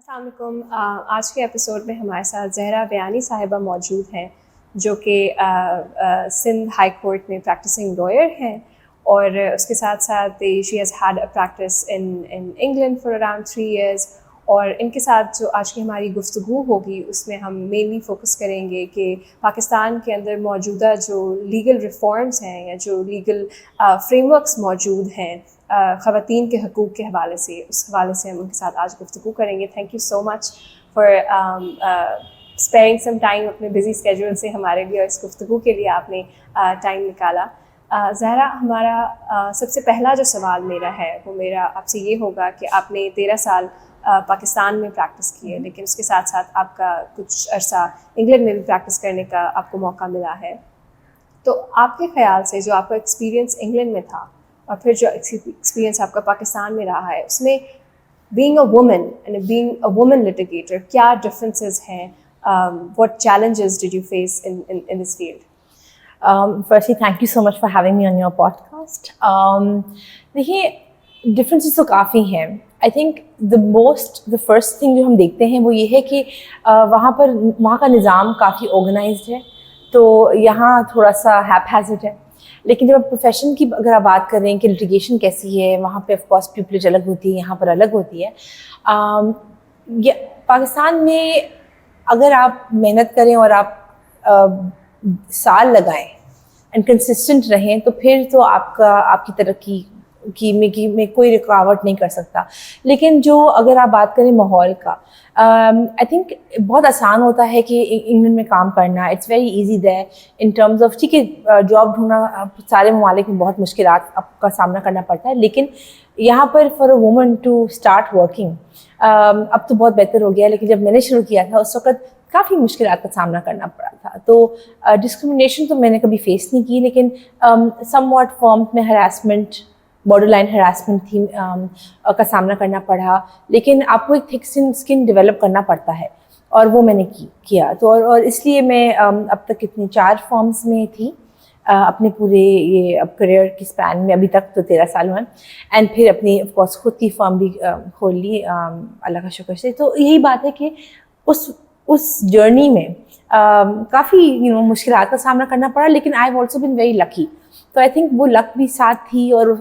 السلام علیکم. آج کے ایپیسوڈ میں ہمارے ساتھ زہرا بیانی صاحبہ موجود ہیں جو کہ سندھ ہائی کورٹ میں پریکٹسنگ لائر ہیں اور اس کے ساتھ ساتھ she has had a practice in England for around 3 years. اور ان کے ساتھ جو آج کی ہماری گفتگو ہوگی اس میں ہم مینلی فوکس کریں گے کہ پاکستان کے اندر موجودہ جو لیگل ریفارمز ہیں یا جو لیگل فریم ورکس موجود ہیں خواتین کے حقوق کے حوالے سے، اس حوالے سے ہم ان کے ساتھ آج گفتگو کریں گے. Thank you so much for sparing some time اپنے بزی اسکیجول سے ہمارے لیے، اور اس گفتگو کے لیے آپ نے ٹائم نکالا. زہرا، ہمارا سب سے پہلا جو سوال میرا ہے وہ میرا آپ سے یہ ہوگا کہ آپ نے 13 سال پاکستان میں پریکٹس کی ہے، لیکن اس کے ساتھ ساتھ آپ کا کچھ عرصہ انگلینڈ میں بھی پریکٹس کرنے کا آپ کو موقع ملا ہے. تو آپ کے خیال سے جو آپ کا ایکسپیرینس انگلینڈ میں تھا اور پھر جو ایکسپیرینس آپ کا پاکستان میں رہا ہے، اس میں being a woman and being a woman litigator کیا ڈفرینسز ہیں؟ What challenges did you face in this field? Firstly, thank you so much for having me on your podcast. دیکھیے ڈفرینسز تو کافی ہیں. I think the first thing جو ہم دیکھتے ہیں وہ یہ ہے کہ وہاں کا نظام کافی آرگنائزڈ ہے، تو یہاں تھوڑا سا ہیپ ہیزڈ ہے. لیکن جب آپ پروفیشن کی اگر آپ بات کریں کہ لٹیگیشن کیسی ہے، وہاں پہ آف کورس پیپلیج الگ ہوتی ہے، یہاں پر الگ ہوتی ہے. پاکستان میں اگر آپ محنت کریں اور آپ سال لگائیں اینڈ کنسسٹنٹ رہیں تو پھر تو آپ کی ترقی میں کوئی رکاوٹ نہیں کر سکتا. لیکن جو اگر آپ بات کریں ماحول کا، آئی تھنک بہت آسان ہوتا ہے کہ انگلینڈ میں کام کرنا. It's very easy there in terms of, ٹھیک ہے جاب ڈھونڈنا سارے ممالک میں بہت مشکلات آپ کا سامنا کرنا پڑتا ہے، لیکن یہاں پر for a woman to start working اب تو بہت بہتر ہو گیا. لیکن جب میں نے شروع کیا تھا اس وقت کافی مشکلات کا سامنا کرنا پڑا تھا. تو ڈسکرمنیشن تو میں نے کبھی فیس نہیں کی، لیکن سم واٹ فارمز میں ہراسمنٹ، بارڈر لائن ہراسمنٹ تھی کا سامنا کرنا پڑا. لیکن آپ کو ایک تھک اسکن ڈیولپ کرنا پڑتا ہے اور وہ میں نے کیا. تو اور اس لیے میں اب تک کتنی 4 فارمز میں تھی اپنے پورے یہ اب کریئر کی اسپین میں، ابھی تک تو 13 سال ہوئے. اینڈ پھر اپنی آف کورس خود کی فارم بھی کھول لی اللہ کا شکر سے. تو یہی بات ہے کہ اس جرنی میں کافی مشکلات کا سامنا کرنا پڑا، لیکن I have also been very lucky. تو آئی تھنک وہ لک بھی ساتھ تھی اور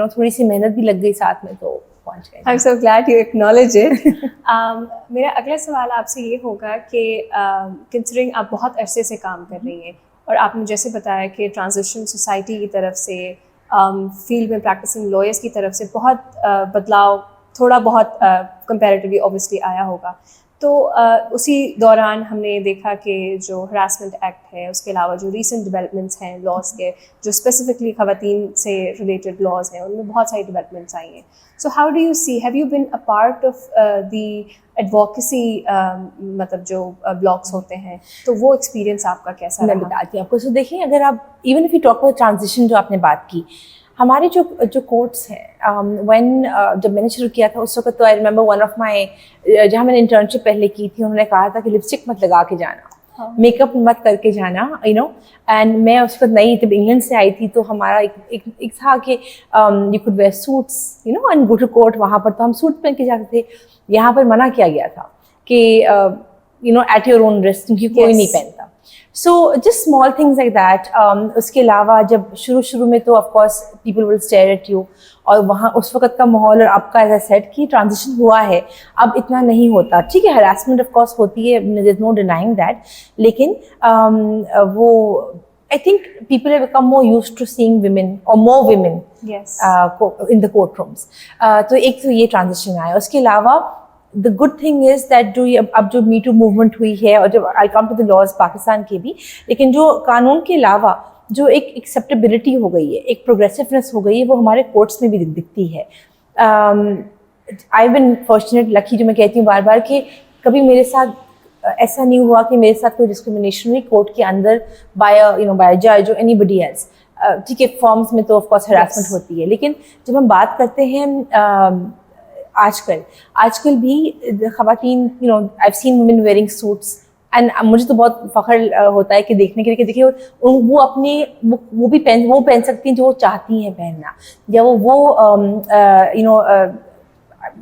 تھوڑی سی محنت بھی لگ گئی ساتھ میں، تو پہنچ گئے. I am so glad you acknowledge it. میرا اگلا سوال آپ سے یہ ہوگا کہ کنسیڈرنگ آپ بہت عرصے سے کام کر رہی ہیں اور آپ نے جیسے بتایا کہ ٹرانزیشن سوسائٹی کی طرف سے فیلڈ میں پریکٹسنگ لائرس کی طرف سے بہت بدلاؤ تھوڑا بہت کمپیریٹیولی اوبویسلی آیا ہوگا. تو اسی دوران ہم نے دیکھا کہ جو ہراسمنٹ ایکٹ ہے، اس کے علاوہ جو ریسنٹ ڈیولپمنٹس ہیں لاس کے، جو اسپیسیفکلی خواتین سے ریلیٹڈ لاز ہیں، ان میں بہت ساری ڈیولپمنٹس آئی ہیں. So how do you see, have you been a part of the advocacy, مطلب جو بلاکس ہوتے ہیں، تو وہ ایکسپیرینس آپ کا کیسا رہا؟ میں بتاتی ہوں آپ کو. سو دیکھیں، اگر آپ even if you talk about transition جو آپ نے بات کی، ہمارے جو کورٹس ہیں، وین جب میں نے شروع کیا تھا اس وقت تو I remember one of my, جہاں میں نے انٹرنشپ پہلے کی تھی، انہوں نے کہا تھا کہ لپسٹک مت لگا کے جانا، میک اپ مت کر کے جانا، اینڈ میں اس وقت نئی جب انگلینڈ سے آئی تھی تو ہمارا ایک تھا کہ you could wear suits and go to court. وہاں پر تو ہم سوٹ پہن کے جاتے تھے. یہاں پر منع کیا گیا تھا کہ ایٹ یور اون رسک، کیونکہ کوئی نہیں پہنتا. So just small things like that. اس کے علاوہ جب شروع میں تو of course people will stare at you, اور وہاں اس وقت کا ماحول اور اب کا ایز اے سیٹ کی ٹرانزیشن ہوا ہے، اب اتنا نہیں ہوتا. ٹھیک ہے ہراسمنٹ آف کورس ہوتی ہے، دیر از نو ڈینائنگ دیٹ، لیکن وہ I think people have become more used to seeing women or more women in the courtrooms. تو ایک تو یہ ٹرانزیشن آیا. اس کے علاوہ the good thing is that اب جو می ٹو موومنٹ ہوئی ہے، اور جب I'll come to the laws Pakistan کے بھی، لیکن جو قانون کے علاوہ جو ایک ایکسیپٹیبلٹی ہو گئی ہے، ایک پروگریسونیس ہو گئی ہے، وہ ہمارے کورٹس میں بھی دکھتی ہے. I've been fortunate, lucky جو میں کہتی ہوں بار بار، کہ کبھی میرے ساتھ ایسا نہیں ہوا کہ میرے ساتھ کوئی ڈسکرمنیشن ہوئی کورٹ کے اندر بائی جج اور اینی بڈی ایلس. ٹھیک ہے فارمس میں تو آف کورس ہراسمنٹ ہوتی ہے، لیکن جب ہم بات کرتے ہیں آج کل بھی خواتین، I've seen women wearing suits, and مجھے تو بہت فخر ہوتا ہے کہ دیکھنے کے لیے کہ دیکھیے وہ اپنے وہ بھی پہن سکتی ہیں جو وہ چاہتی ہیں پہننا، یا وہ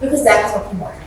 because that was what we wanted.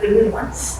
criminal one,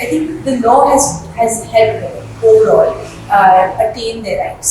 I think the law has helped overall attain their rights.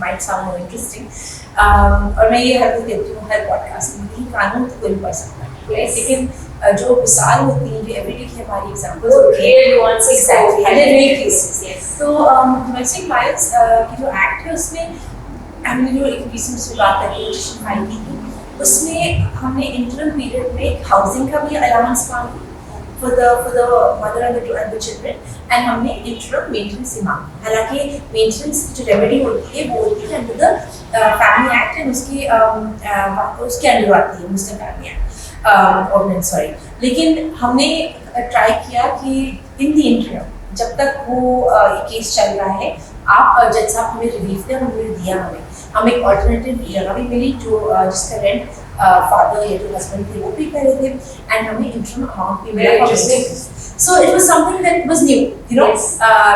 might sound more interesting. اور میں یہ ہر کوئی کہتی ہوں ہر پوڈکاسٹ میں کہ قانون تو کوئی پڑھ سکتا ہے, لیکن جو مثال ہوتی ہیں جو ایوری ڈے کی ہماری ایگزامپلز ہوتی ہیں, تو ڈومیسٹک وائلنس کی جو ایکٹ ہے اس میں ہم نے جو ایک ریسنٹ سے بات کر کے فائل کی تھی, اس میں ہم نے انٹرم پیریڈ میں ہاؤسنگ کا بھی الاؤنس مانگا for the mother and the children, and ہم نے انٹرم مینٹیننس سے مانگا. حالانکہ مینٹیننس کی جو ریمیڈی ہوتی ہے وہ ہوتی ہے under the family act and اس کے انڈر آتی ہے Muslim family act ordinance, sorry. لیکن ہم نے ٹرائی کیا کہ ان دی انٹرم جب تک وہ کیس چل رہا ہے آپ جج صاحب ہمیں ریلیف دیں, انہوں نے دیا ہمیں ایک آلٹرنیٹیو جگہ بھی ملی جو جس کا رینٹ فادر یا جو ہسبینڈ تھے وہ پے کرے تھے, اینڈ ہمیں انٹرم اماؤنٹ بھی ملا. So it was some thing that was new, you know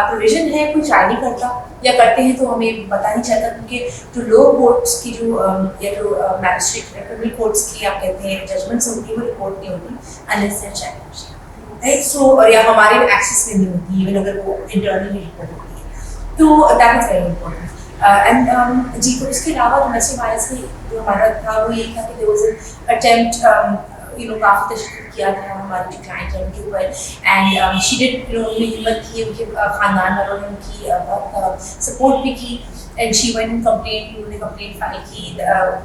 provision ہے, کوئی ٹرائی نہیں کرتا یا کرتے ہیں تو ہمیں پتہ نہیں چلتا, کیونکہ جو لوور کورٹس کی جو یا جو میجسٹریٹ کرنل کورٹس کی آپ کہتے ہیں ججمنٹس ہوتی ہیں وہ رپورٹ نہیں ہوتی انلیس دے چیک, رائٹ. سو اور یا ہمارے ایکسیس میں نہیں ہوتی ایون اگر وہ انٹرنلی رپورٹ ہوتی ہے, تو that is very important. And جی, تو اس کے علاوہ ڈومیسٹک وائلنس میں جو ہمارا تھا وہ یہ تھا کہ there was an attempt, you know کافی تشدد کیا تھا ہماری جو کلائنٹ ہے ان کے اوپر, اینڈ شی ڈڈ, یو نو انہوں نے ہمت کی, ان کے خاندان والوں نے ان کی بہت سپورٹ بھی کی, and she went and complain, انہوں نے کمپلین فائل کی,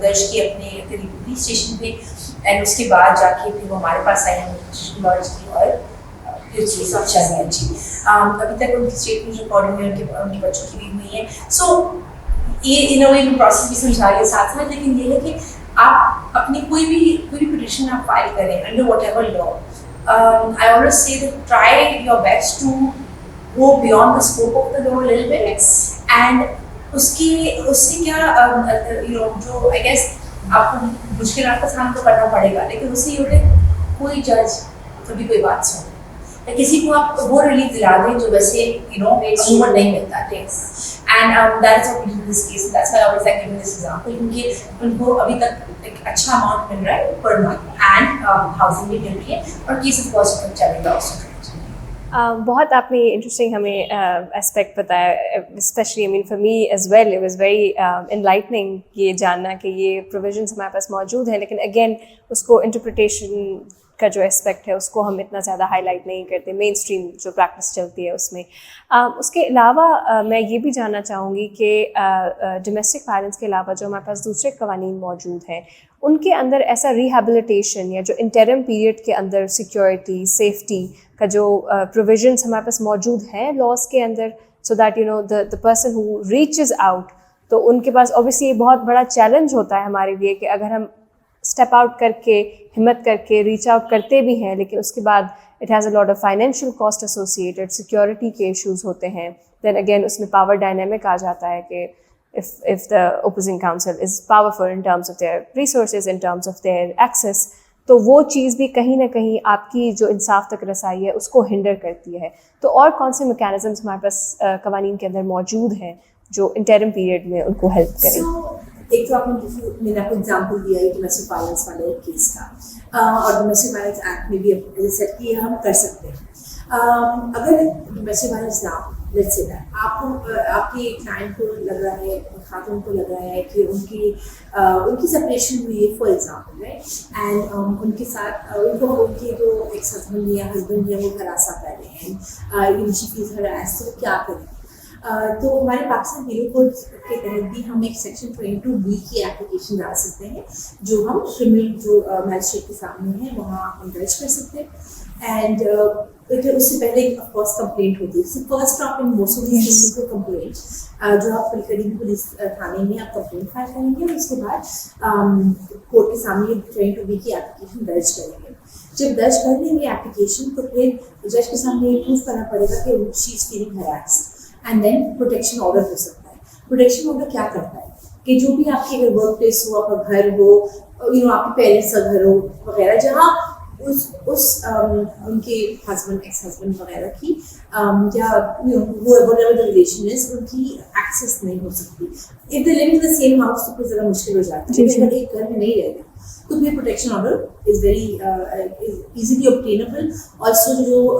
درج کی اپنے قریبی پولیس اسٹیشن پہ, اینڈ اس کے بعد جا کے پھر وہ ہمارے پاس آئی, ہم لارج کی اور یہ چیز اب چل رہا ہے. جی, ابھی تک ان کی اسٹیٹمنٹ ریکارڈنگ میں ان کے بچوں کی بھی ہوئی ہے. سو یہ ان اے وے پروسیس بھی سمجھا رہی ہے ساتھ ساتھ, لیکن یہ ہے کہ آپ اپنی کوئی بھی پٹیشن آپ فائل کریں under whatever law, I always say that try your best to go beyond the scope of the law little bit, and اس سے کیا یو نو جو آئی گیس آپ کو مشکلات کا سامنا تو کرنا پڑے گا, لیکن اس سے یہ ہوتا ہے کوئی جج کبھی کوئی بات سن یا کسی کو آپ وہ ریلیف دلا دیں جو ویسے یو نو عموماً نہیں ملتا. And that is what we do in this case, that's why I was like giving this example, کیونکہ ان کو ابھی تک ایک اچھا اماؤنٹ مل رہا ہے پر منتھ, اینڈ ہاؤسنگ بھی مل رہی ہے, اور کیس آف کورس چلے گا اس میں. بہت آپ نے انٹرسٹنگ ہمیں اسپیکٹ بتایا, especially I mean for me as well it was very enlightening یہ جاننا کہ یہ پروویژنس ہمارے پاس موجود ہیں, لیکن اگین اس کو انٹرپریٹیشن کا جو اسپیکٹ ہے اس کو ہم اتنا زیادہ ہائی لائٹ نہیں کرتے مین اسٹریم جو پریکٹس چلتی ہے اس میں. اس کے علاوہ میں یہ بھی جاننا چاہوں گی کہ ڈومیسٹک وائلنس کے علاوہ جو ہمارے پاس دوسرے قوانین موجود ہیں ان کے اندر ایسا ریہیبلیٹیشن یا جو انٹرم پیریڈ کے اندر سیکیورٹی سیفٹی کا جو پروویژنس ہمارے پاس موجود ہیں لاس کے اندر, so that you know the person who reaches out, تو ان کے پاس اوبیسلی یہ بہت بڑا چیلنج ہوتا ہے ہمارے لیے کہ اگر ہم اسٹیپ آؤٹ کر کے ہمت کر کے ریچ آؤٹ کرتے بھی ہیں, لیکن اس کے بعد it has a lot of financial cost associated, security کے ایشوز ہوتے ہیں, دین اگین اس میں پاور ڈائنامک آ جاتا ہے کہ if the opposing counsel is powerful in terms of their resources, in terms of their access, تو وہ چیز بھی کہیں نہ کہیں آپ کی جو انصاف تک رسائی ہے اس کو ہنڈر کرتی ہے. تو اور کون سے میکینزمس ہمارے پاس قوانین کے اندر موجود ہیں جو انٹرم پیریڈ میں ان کو ہیلپ کریں؟ ایک تو آپ نے میں نے آپ کو ایگزامپل دیا ہے ڈومیسٹک وائلنس والے ایک کیس کا, اور ڈومیسٹک وائلنس ایکٹ میں بھی سیٹ کیا ہم کر سکتے ہیں. اگر ڈومیسٹک وائلنس نہ لیٹس سے آپ کو آپ کے کلائنٹ کو لگ رہا ہے, خاتون کو لگ رہا ہے کہ ان کی سپریشن ہوئی ہے فار ایگزامپل, رائٹ, اینڈ ان کے ساتھ ان کو ان کے جو ایکس ہسبینڈ یا ہسبینڈ ہے وہ ہراساں کر رہے ہیں, شی فیلز ہراس, تو کیا کریں. تو ہمارے پاکستان پینل کوڈ کے تحت بھی ہم ایک سیکشن 22B کی اپلیکیشن ڈال سکتے ہیں جو ہم کرمنل جو میجسٹریٹ کے سامنے ہے وہاں ہم درج کر سکتے ہیں. اینڈ اس سے پہلے آف کورس کمپلینٹ ہوتی ہے, first stop in most of these complaint, جو آپ قریبی پولیس تھانے میں آپ کمپلینٹ فائل کریں گے, اس کے بعد کورٹ کے سامنے 22B کی اپلیکیشن درج کریں گے. جب درج کر لیں گے اپلیکیشن تو پھر جج کے سامنے یہ پروف کرنا پڑے گا کہ she is feeling harass, and then protection order ہو سکتا ہے. پروٹیکشن آرڈر کیا کرتا ہے کہ جو بھی آپ کے اگر ورک پلیس ہو, آپ کا گھر ہو, یو نو آپ کے پیرنٹس کا گھر ہو وغیرہ, جہاں اس ان کے ہسبینڈ ایکس ہسبینڈ وغیرہ کی یا whatever the relation is ان کی ایکسیس نہیں ہو سکتی. If they live in the same house تو پھر ذرا مشکل ہو جاتا ہے, لیکن اگر ایک گھر میں نہیں رہے گا تو پھر protection order is very easily obtainable. Also جو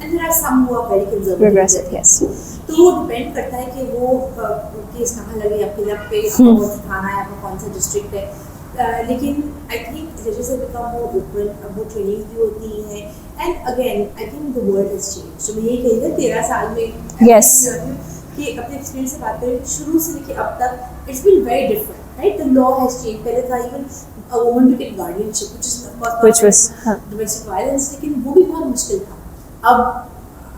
and there are some who are very conservative. Progressive, yes. تو وہ ڈپینڈ کرتا ہے کہ وہ کیس کہاں لگے آپ کے لب پہ, کون سا تھانہ ہے, آپ کا کون سا ڈسٹرکٹ ہے. لیکن آئی تھنک جیسے سے بیکم وہ اوپن, اب وہ ٹریننگ بھی ہوتی ہیں. And again I think the world has change. جو میں یہی کہی تھی 13 سال میں کہ اپنے ایکسپیرینس سے بات کریں, شروع سے لے کے اب تک it's been very different, right. The law has change. پہلے تھا even a woman to get guardianship, which was domestic violence, لیکن وہ بھی بہت مشکل تھا. اب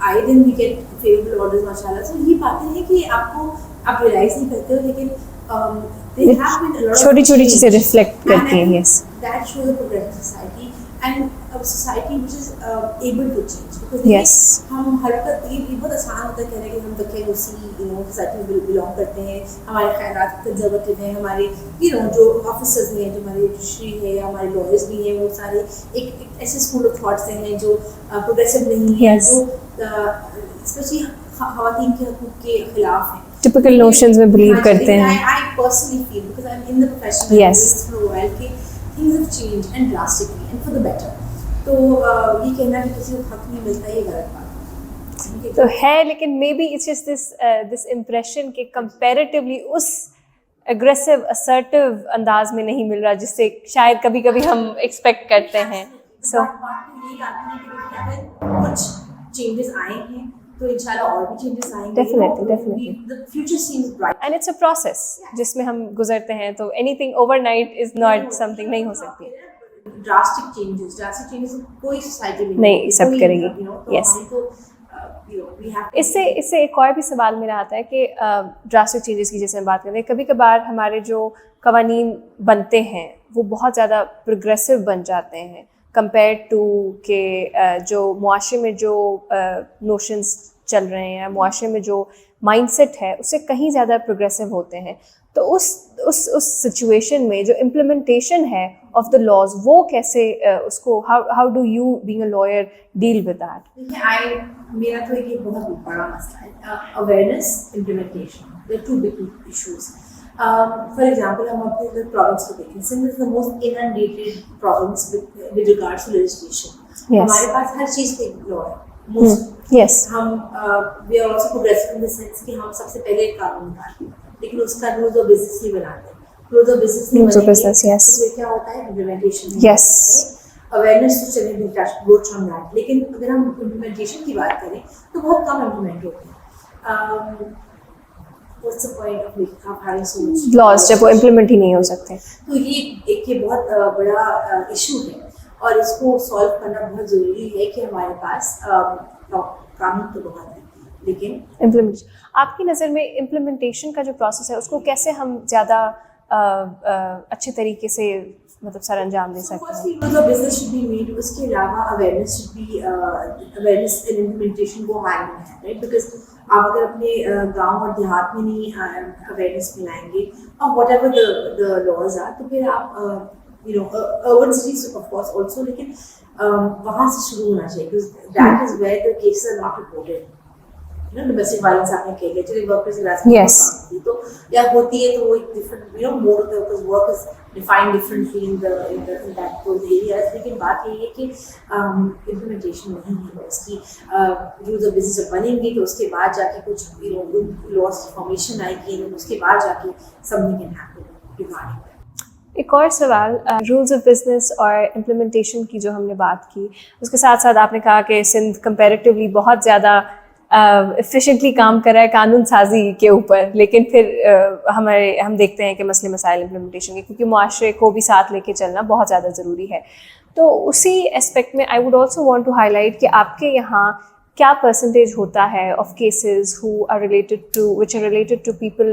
آئے دن وی گیٹ فیوریبل آرڈرز ماشاء اللہ. سو یہ باتیں ہیں کہ آپ کو آپ ریئلائز نہیں کرتے ہو, لیکن چھوٹی چھوٹی چیزیں ریفلیکٹ کرتی ہیں. Yes, that shows a progressive society and a society which is able to change. Because ہم ہر وقت یہ بہت آسان ہوتا ہے کہنے کہ ہم دکھے اسی سوسائٹی میں بلانگ کرتے ہیں, ہمارے خیالات کنزرویٹو ہیں, ہمارے جو آفیسرز ہیں, جو ہمارے جوڈیشری ہے یا ہمارے لائرز بھی ہیں, وہ سارے ایک ایسے اسکول آف تھاٹس سے ہیں جو پروگریسو نہیں ہیں, جو اسپیشلی خواتین کے حقوق کے خلاف ہیں, typical notions میں believe کرتے ہیں. I personally feel, because I'm in the profession, yes, for a while, کہ things have changed and drastically and for the better. تو یہ کہنا کہ کسی کو حق نہیں ملتا, یہ غلط بات تو ہے. لیکن may be it's just this impression کہ کمپیریٹیولی اس اگریسو اسرٹیو انداز میں نہیں مل رہا جس سے شاید کبھی کبھی ہم ایکسپیکٹ کرتے ہیں. سو کچھ چینجز آئے ہیں تو انشاءاللہ اور بھی چینجز آئیں گے. Definitely the future seems bright and it's a process جس میں ہم گزرتے ہیں. تو anything overnight is not something, نہیں ہو سکتی. ڈراسٹک چینجز کوئی سوسائٹی نہیں ایکسیپٹ کرے گی. یس, اس سے ایک اور بھی سوال میرا آتا ہے کہ ڈراسٹک چینجز کی جیسے ہم بات کرتے ہیں, کبھی کبھار ہمارے جو قوانین بنتے ہیں وہ بہت زیادہ پروگریسو بن جاتے ہیں کمپیئر ٹو کہ جو معاشرے میں جو نوشنس چل رہے ہیں, معاشرے میں جو مائنڈ سیٹ ہے اس سے کہیں زیادہ پروگریسو ہوتے ہیں. تو اس سچویشن میں جو امپلیمنٹیشن ہے آف دا لاز, وہ کیسے اس کو how do you being a lawyer deal with that? میرا تو یہ بہت بڑا مسئلہ ہے awareness, implementation. There are two big issues. For example ہم اپنے پروونس کو دیکھیں, Sindh is the most inundated province with regards to legislation. ہمارے پاس ہر چیز پہ لا ہے. یس, ہم we are also progressive in the sense کہ ہم سب سے پہلے ایک قانون نکالتے ہیں, لیکن اس کا رولز آف بزنس نہیں بناتے. رولز آف بزنس نہیں بناتے تو کیا ہوتا ہے, امپلیمنٹیشن. یس, اویئرنیس تو چلے بھی گوڈ فرام دیٹ, لیکن اگر ہم امپلیمنٹیشن کی بات کریں تو بہت کم امپلیمنٹ ہوتے ہیں. What's the point of having so much laws جب وہ امپلیمنٹ ہی نہیں ہو سکتے؟ تو یہ بہت بڑا ایشو ہے اور اس کو سالو کرنا بہت ضروری ہے کہ ہمارے پاس قانون تو بہت ہے لیکن امپلیمنٹ. آپ کی نظر میں امپلیمنٹیشن کا جو پروسیس ہے اس کو کیسے ہم زیادہ اچھے طریقے سے مطلب سر انجام دے سکتے ہیں؟ Business should be made. اس کے علاوہ awareness should be awareness and implementation کو hand in hand, right. Because آپ اگر اپنے گاؤں اور دیہات میں نہیں اویئرنیس پھیلائیں گے اور whatever the laws are, تو پھر آپ urban cities of course also, لیکن وہاں سے شروع ہونا چاہیے. That is where the cases are not reported. Domestic violence آپ نے کہہ لیا, چلیے ورک پلیس ہراسمنٹ تو یا ہوتی ہے تو وہ ایک ڈفرنٹ موڈ ہوتا ہے, because work is defined differently in that those areas. لیکن بات یہ ہے کہ امپلیمنٹیشن نہیں ہے اس کی. رولز آف بزنس جب بنیں گی تو اس کے بعد جا کے کچھ لاس فارمیشن آئے گی, اس کے بعد جا کے سمتھنگ کین ہیپن ریگارڈنگ. ایک اور سوال, رولز آف بزنس اور امپلیمنٹیشن کی جو ہم نے بات کی, اس کے ساتھ ساتھ آپ نے کہا کہ سندھ کمپیریٹیولی بہت زیادہ ایفیشینٹلی کام کر رہا ہے قانون سازی کے اوپر, لیکن پھر ہم دیکھتے ہیں کہ مسئلے مسائل امپلیمنٹیشن کے, کیونکہ معاشرے کو بھی ساتھ لے کے چلنا بہت زیادہ ضروری ہے. تو اسی اسپیکٹ میں I would also want to ہائی لائٹ کہ آپ کے یہاں کیا پرسنٹیج ہوتا ہے of cases which are related to people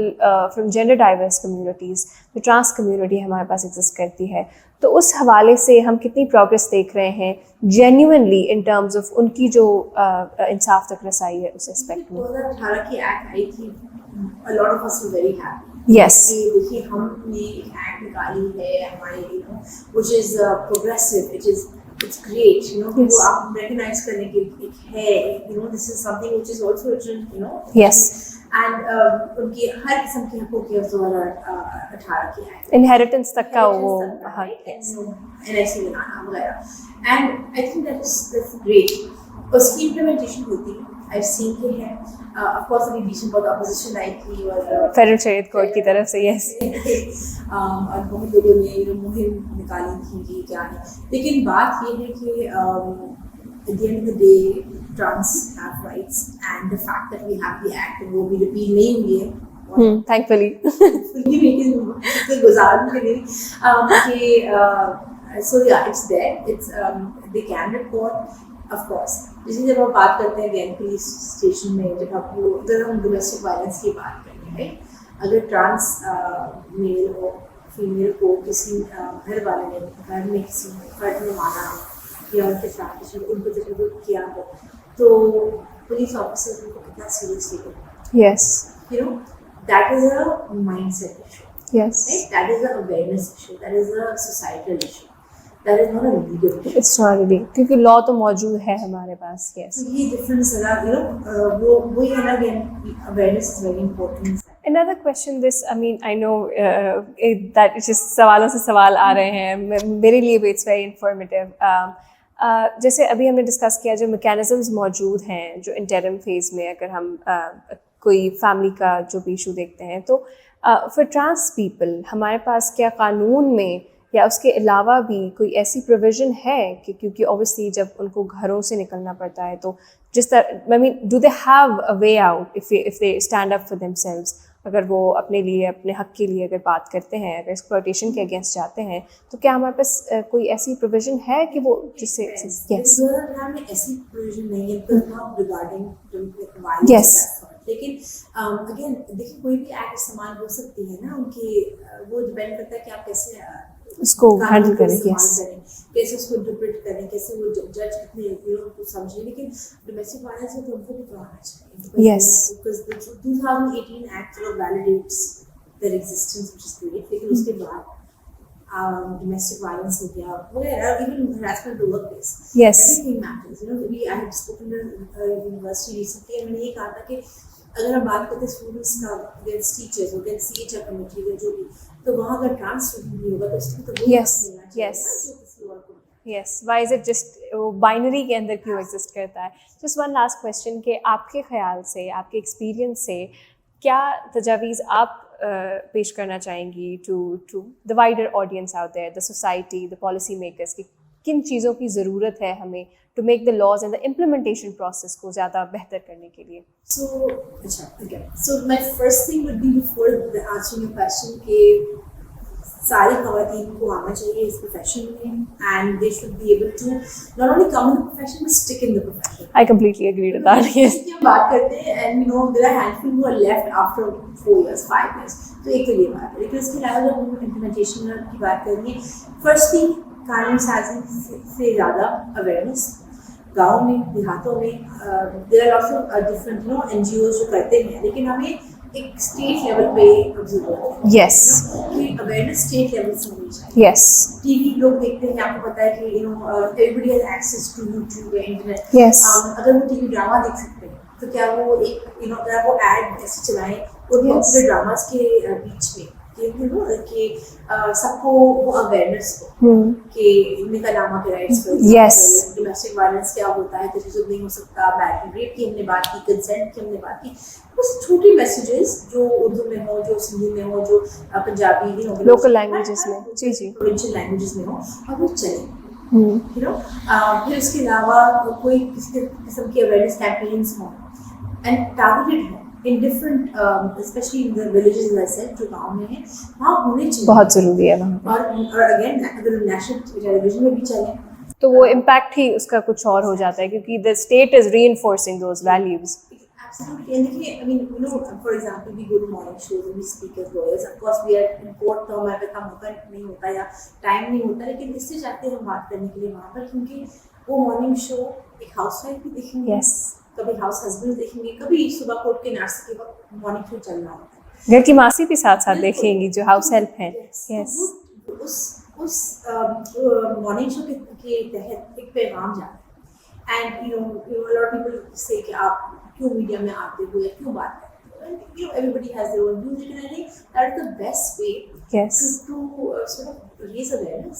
from gender diverse communities, جو ٹرانس کمیونٹی ہمارے پاس ایگزسٹ کرتی ہے. تو اس حوالے سے ہم کتنی پروگرس دیکھ رہے ہیں جینیونلی ان ٹرمز آف ان کی جو انصاف تک رسائی ہے اس اسپیکٹ میں؟ 2018 کی ایکٹ آئی تھی, a lot of us were very happy. Yes. دیکھیے ہم نے ایک ایکٹ نکالی ہے ہمارے which is progressive, it's great, وہ آپ ریکگنائز کرنے کے ایک ہے, this is something which is also written, Yes. and ان کی ہر قسم کے حقوق ہے 2018 کی ایکٹ, انہیریٹنس تک کا وہ NIC بنانا وغیرہ, and I think that's great. اس کی امپلیمنٹیشن ہوتی ہے. I've seen کہ ہے of course ابھی بیچ میں بہت اپوزیشن آئی تھی اور فیڈرل شریعت کورٹ کی طرف سے. یس اور بہت لوگوں نے مہم نکالی تھی کہ کیا ہے, لیکن بات یہ ہے کہ at the end of the day trans have rights and the fact that we have the act وہ بھی repeal نہیں ہوئی ہے thankfully گزارنے کے لیے کہ so yeah it's there, it's they can report of course. جیسے جب ہم بات کرتے ہیں اگین پولیس اسٹیشن میں, جب آپ کو اگر ہم ڈومیسٹک وائلنس کی بات کریں گے, اگر ٹرانس میل ہو فیمیل کو کسی گھر والے نے گھر میں کسی فرد نے مارا یا ان کے ساتھ کسی ان کو تجربہ کیا ہو تو پولیس آفیسر ان کو کتنا سیریسلی لے. Yes you know that is a mind set issue, yes that is a awareness issue, that is a societal issue, that is not a legal issue. It's not really, کیونکہ law تو موجود ہے ہمارے پاس. یس یہ difference ہے نا, you know وہی ہے نا, again awareness is very important. Another question, this, I mean, I know that it's just سوالوں سے سوال آ رہے ہیں میرے لیے بھی, it's very informative. جیسے ابھی ہم نے ڈسکس کیا جو میکینزمز موجود ہیں جو انٹرم فیز میں اگر ہم کوئی فیملی کا جو بھی ایشو دیکھتے ہیں تو فار ٹرانس پیپل ہمارے پاس کیا قانون میں یا اس کے علاوہ بھی کوئی ایسی پروویژن ہے کہ کیونکہ اوبیسلی جب ان کو گھروں سے نکلنا پڑتا ہے تو جس طرح, I mean, do they have a way out if they stand up for themselves, اگر وہ اپنے لیے اپنے حق کے لیے اگر بات کرتے ہیں, اگر ایکسپلوٹیشن کے اگینسٹ جاتے ہیں, تو کیا ہمارے پاس کوئی ایسی پروویژن ہے کہ وہ جس سے یس ایسی پروویژن نہیں ہے ریگارڈنگ یس, لیکن اگین دیکھیے کوئی بھی ایکٹ استعمال ہو سکتی ہے نا, ان کی وہ ڈپینڈ کرتا ہے کہ آپ کیسے اس کو ہینڈل کریں, یس کیسے اس کو انٹرپریٹ کریں, کیسے وہ جج کتنے سمجھیں. لیکن ڈومیسٹک وائلنس ہے تو ان کو بھی تو آنا چاہیے. یس, because the 2018 Act validates their existence, which is great. لیکن اس کے بعد domestic violence ہو گیا وغیرہ, even harassment at the workplace, yes, everything matters. You know, I had spoken to university recently and میں نے یہ کہا تھا کہ اگر ہم بات کرتے ہیں اسٹوڈنٹس کا against teachers against C H R committee یا جو بھی, تو وہاں اگر ٹرانس اسٹوڈنٹ بھی ہوگا تو اس کو تو yes, yes, yes, why is it just binary کے اندر کیوں ایگزسٹ کرتا ہے. جسٹ ون لاسٹ کویشچن کہ آپ کے خیال سے, آپ کے ایکسپیرئنس سے کیا تجاویز آپ پیش کرنا چاہیں گی to the wider audience out there, the society, the policy makers, کی کن چیزوں کی ضرورت ہے ہمیں to make the laws and the implementation process کو زیادہ بہتر کرنے کے لیے. So my first thing would be before answering your question کہ ساری خواتین کو آنا چاہیے اس پروفیشن میں, and they should be able to not only come in the profession but stick in the profession. I completely agree with that. Yes. ہم بات کرتے ہیں and you know there are handful who are left after 4 years 5 years, تو ایک تو یہ بات ہے. لیکن اس کے علاوہ جب ہم امپلیمنٹیشن کی بات کریں گے, فرسٹ تھنگ قانون سازی سے زیادہ اویئرنیس گاؤں میں, دیہاتوں میں. There are also different you know N G Os جو کرتے ہیں, لیکن ہمیں ایک اسٹیٹ لیول پہ ضرورت ہے. Yes. کہ اویئرنیس اسٹیٹ لیول سے ہونی چاہیے. Yes. ٹی وی لوگ دیکھتے ہیں, آپ کو پتا ہے کہ you know every has access to YouTube یا انٹرنیٹ. Yes. اگر وہ ٹی وی ڈرامہ دیکھ سکتے ہیں تو کیا وہ ایک یو نو اگر وہ ایڈ ایسے چلائیں اور پاپولر ڈراماز کے بیچ میں کہ سب کو وہ اویئرنیس ہو کہ نکالامہ کے رائٹس پر, ڈومیسٹک وائلنس کیا ہوتا ہے, تجزیہ نہیں ہو سکتا, میرٹل ریپ کی ہم نے بات کی, کنسنٹ کی ہم نے بات کی. بس چھوٹی میسیجز جو اردو میں ہو, جو سندھی میں ہو, جو پنجابی لوکل لینگویجز میں, جی جی پروونشل لینگویجز میں ہو, اور وہ چلیں. یو نو پھر اس کے علاوہ کوئی کسی قسم کے اویئرنیس کیمپینس ہوں اینڈ ٹارگیٹڈ ہوں in different especially in the villages as I said جو گاؤں میں ہیں, وہاں ہونے چاہیے, بہت ضروری ہے وہاں. اور اگین اگر نیشنل ٹیلی ویژن میں بھی چلیں تو وہ امپیکٹ ہی اس کا کچھ اور ہو جاتا ہے, کیونکہ the state is reinforcing those values. Absolutely. And دیکھیے, I mean, you know, for example, we go to morning shows and we speak as lawyers. Of course, we are in court, تو ہمارے پاس موقع نہیں ہوتا یا time نہیں ہوتا, لیکن اس سے جاتے ہیں ہم بات کرنے کے لیے وہاں پر, کیونکہ وہ مارننگ شو ایک ہاؤس وائف بھی دیکھیں گے, کبھی ہاؤس ہسبینڈ دیکھیں گے, کبھی صبح کوٹ کے ناشتے کے وقت مارننگ شو چل رہا ہوتا ہے, گھر کی ماسی بھی ساتھ ساتھ دیکھیں گی جو ہاؤس ہیلپ ہیں. یس, اس مارننگ شو کے تحت ایک پیغام جاتا ہے. And you know a lot of people say کہ آپ کیوں میڈیا میں آتے ہو یا کیوں بات کرتے ہو, you know everybody has their own views, لیکن I think that is the best way to sort of raise awareness.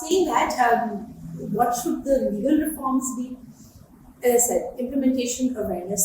Saying that, what should the legal reforms be? As I said, implementation awareness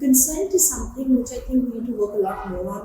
consent is something which I think we need to work a lot more on.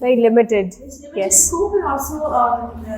very limited. Yes. Scope and also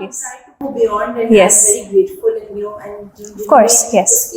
Yes. Go beyond and yes. I'm very grateful and of course yes.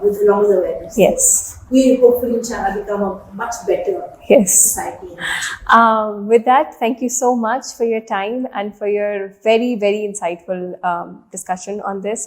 with along with awareness, yes, we hopefully inshallah become a much better society. With that, thank you so much for your time and for your very very insightful discussion on this.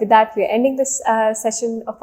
with that we are ending this session of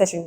session